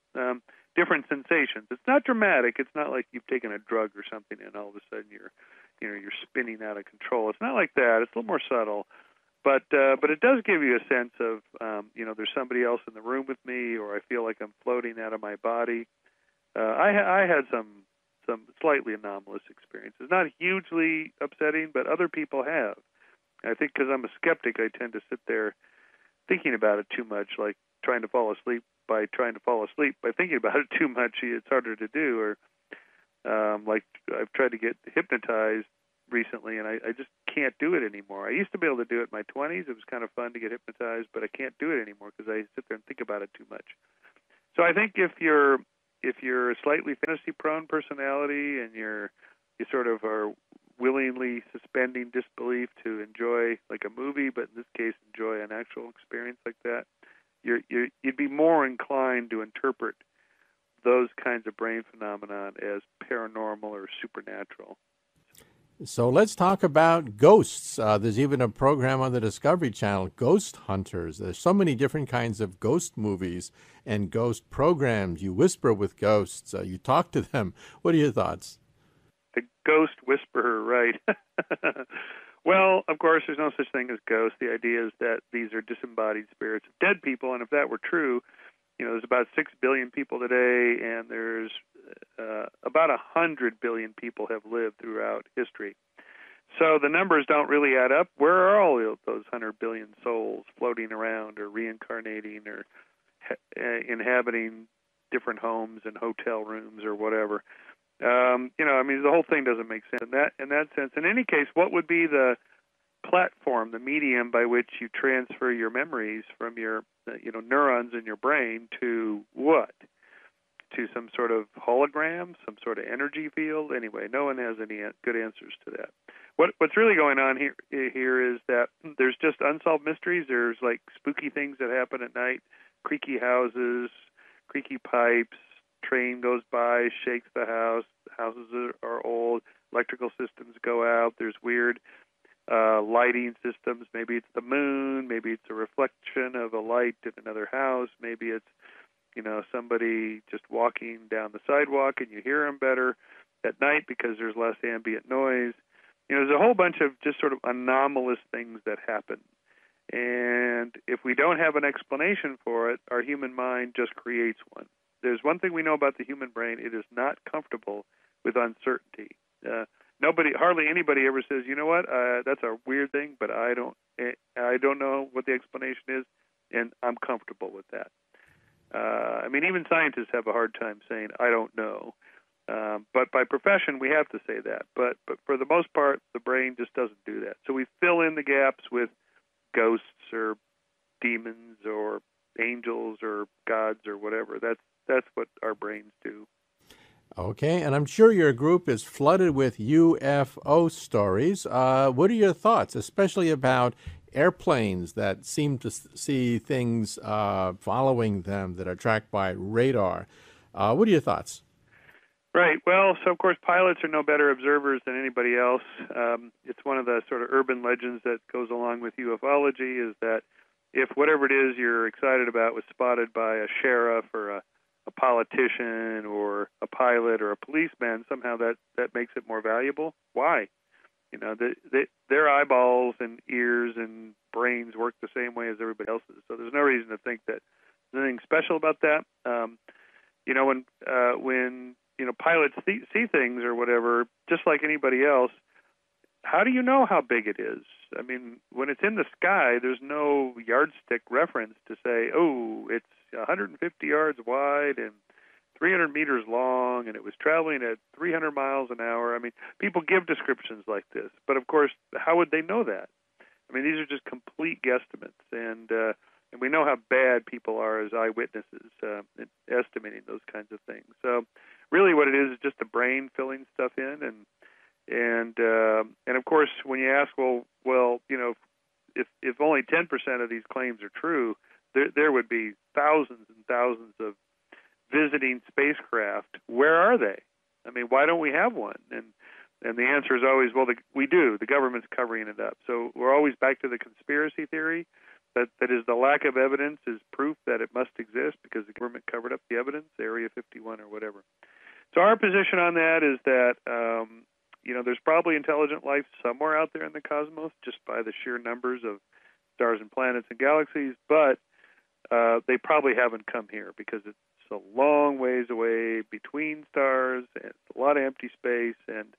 different sensations. It's not dramatic. It's not like you've taken a drug or something and all of a sudden you're spinning out of control. It's not like that. It's a little more subtle, but it does give you a sense of there's somebody else in the room with me, or I feel like I'm floating out of my body. I had some slightly anomalous experiences, not hugely upsetting, but other people have. I think because I'm a skeptic, I tend to sit there thinking about it too much, like trying to fall asleep by thinking about it too much. It's harder to do. Or like I've tried to get hypnotized recently, and I just can't do it anymore. I used to be able to do it in my 20s. It was kind of fun to get hypnotized, but I can't do it anymore because I sit there and think about it too much. So I think if you're a slightly fantasy-prone personality and you sort of are willingly suspending disbelief to enjoy like a movie, but in this case enjoy an actual experience like that, you'd be more inclined to interpret those kinds of brain phenomenon as paranormal or supernatural. So let's talk about ghosts. There's even a program on the Discovery Channel, Ghost Hunters. There's so many different kinds of ghost movies and ghost programs. You whisper with ghosts. You talk to them. What are your thoughts? The ghost whisperer, right? Well, of course, there's no such thing as ghosts. The idea is that these are disembodied spirits of dead people, and if that were true, there's about 6 billion people today, and there's about 100 billion people have lived throughout history. So the numbers don't really add up. Where are all those 100 billion souls floating around or reincarnating or inhabiting different homes and hotel rooms or whatever? The whole thing doesn't make sense in that sense. In any case, what would be the platform, the medium by which you transfer your memories from your neurons in your brain to what? To some sort of hologram, some sort of energy field? Anyway, no one has any good answers to that. What's really going on here is that there's just unsolved mysteries. There's like spooky things that happen at night, creaky houses, creaky pipes, train goes by, shakes the house, houses are old, electrical systems go out, there's weird lighting systems. Maybe it's the moon, maybe it's a reflection of a light in another house, maybe it's somebody just walking down the sidewalk and you hear them better at night because there's less ambient noise. There's a whole bunch of just sort of anomalous things that happen. And if we don't have an explanation for it, our human mind just creates one. There's one thing we know about the human brain: it is not comfortable with uncertainty. Hardly anybody ever says, you know what, that's a weird thing, but I don't know what the explanation is, and I'm comfortable with that. Even scientists have a hard time saying, I don't know. But by profession, we have to say that. But for the most part, the brain just doesn't do that. So we fill in the gaps with ghosts or demons or angels or gods or whatever. That's what our brains do. Okay, and I'm sure your group is flooded with UFO stories. What are your thoughts, especially about airplanes that seem to see things following them that are tracked by radar? What are your thoughts? Right. Well, so of course pilots are no better observers than anybody else. It's one of the sort of urban legends that goes along with ufology, is that if whatever it is you're excited about was spotted by a sheriff or a politician or a pilot or a policeman, somehow that makes it more valuable. Why? Their eyeballs and ears and brains work the same way as everybody else's. So there's no reason to think that there's anything special about that. When pilots see things or whatever, just like anybody else, how do you know how big it is? When it's in the sky, there's no yardstick reference to say, oh, it's 150 yards wide and 300 meters long, and it was traveling at 300 miles an hour. People give descriptions like this, but of course, how would they know that? These are just complete guesstimates, and we know how bad people are as eyewitnesses in estimating those kinds of things. So, really, what it is just the brain filling stuff in, and of course, when you ask, if only 10% of these claims are true, there would be thousands and thousands of visiting spacecraft. Where are they? Why don't we have one? And the answer is always, we do. The government's covering it up. So we're always back to the conspiracy theory, that is the lack of evidence is proof that it must exist because the government covered up the evidence, Area 51 or whatever. So our position on that is that, there's probably intelligent life somewhere out there in the cosmos just by the sheer numbers of stars and planets and galaxies, but they probably haven't come here because it's a long ways away between stars and a lot of empty space, and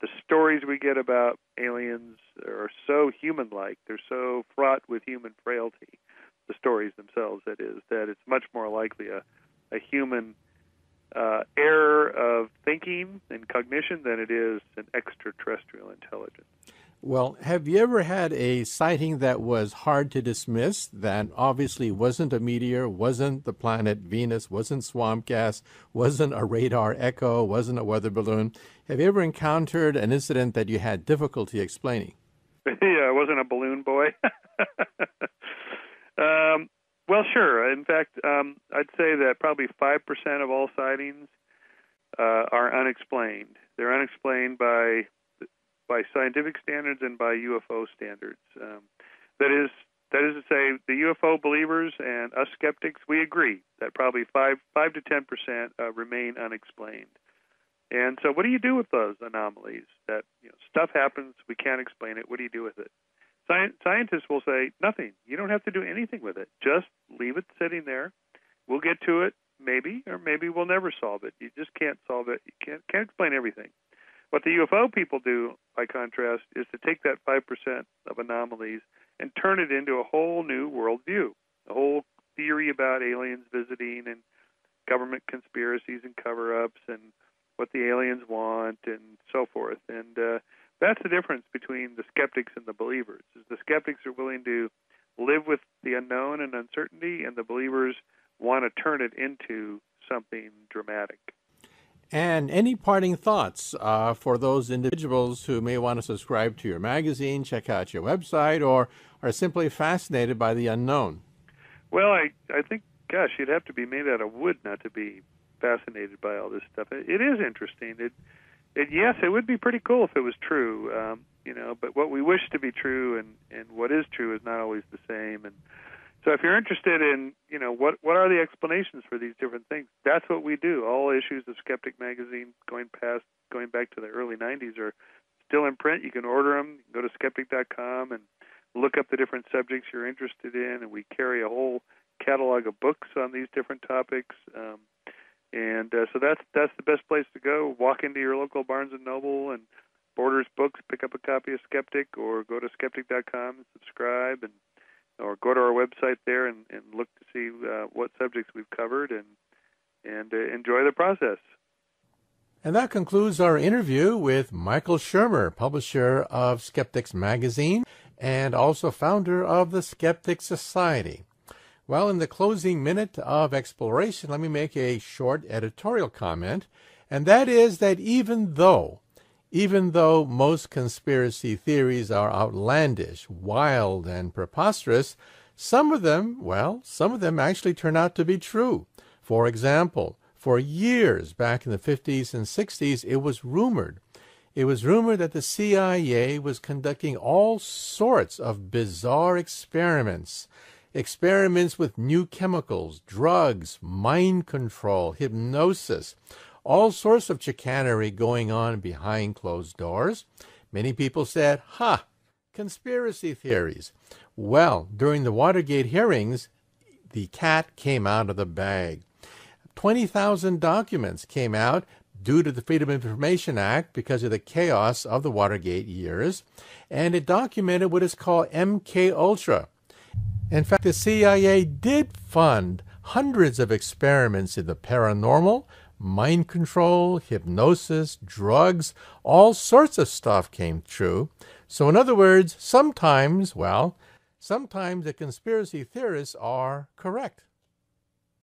the stories we get about aliens are so human-like. They're so fraught with human frailty, the stories themselves, that is, that it's much more likely a human error of thinking and cognition than it is an extraterrestrial intelligence. Well, have you ever had a sighting that was hard to dismiss, that obviously wasn't a meteor, wasn't the planet Venus, wasn't swamp gas, wasn't a radar echo, wasn't a weather balloon? Have you ever encountered an incident that you had difficulty explaining? Yeah, I wasn't a balloon boy. Well, sure. In fact, I'd say that probably 5% of all sightings are unexplained. They're unexplained by by scientific standards and by UFO standards. That is to say, the UFO believers and us skeptics, we agree that probably 5 to 10% remain unexplained. And so, what do you do with those anomalies? That stuff happens, we can't explain it. What do you do with it? Scientists will say nothing. You don't have to do anything with it. Just leave it sitting there. We'll get to it, maybe, or maybe we'll never solve it. You just can't solve it. You can't explain everything. What the UFO people do, by contrast, is to take that 5% of anomalies and turn it into a whole new worldview, a whole theory about aliens visiting and government conspiracies and cover-ups and what the aliens want and so forth. And that's the difference between the skeptics and the believers. Is the skeptics are willing to live with the unknown and uncertainty, and the believers want to turn it into something dramatic. And any parting thoughts for those individuals who may want to subscribe to your magazine, check out your website, or are simply fascinated by the unknown? Well, I think, gosh, you'd have to be made out of wood not to be fascinated by all this stuff. It is interesting. Yes, it would be pretty cool if it was true, but what we wish to be true and what is true is not always the same. And so if you're interested in, what are the explanations for these different things, that's what we do. All issues of Skeptic Magazine going back to the early 90s are still in print. You can order them. You can go to skeptic.com and look up the different subjects you're interested in, and we carry a whole catalog of books on these different topics. So that's the best place to go. Walk into your local Barnes & Noble and Borders Books, pick up a copy of Skeptic, or go to skeptic.com and subscribe, or go to our website there and look to see what subjects we've covered and enjoy the process. And that concludes our interview with Michael Shermer, publisher of Skeptics Magazine and also founder of the Skeptic Society. Well, in the closing minute of exploration, let me make a short editorial comment, and that is that even though most conspiracy theories are outlandish, wild, and preposterous, some of them actually turn out to be true. For example, for years back in the 50s and 60s, it was rumored that the CIA was conducting all sorts of bizarre experiments with new chemicals, drugs, mind control, hypnosis, all sorts of chicanery going on behind closed doors. Many people said, conspiracy theories. Well, during the Watergate hearings, the cat came out of the bag. 20,000 documents came out due to the Freedom of Information Act because of the chaos of the Watergate years, and it documented what is called MK Ultra. In fact, the CIA did fund hundreds of experiments in the paranormal, mind control, hypnosis, drugs, all sorts of stuff came true. So in other words, sometimes the conspiracy theorists are correct.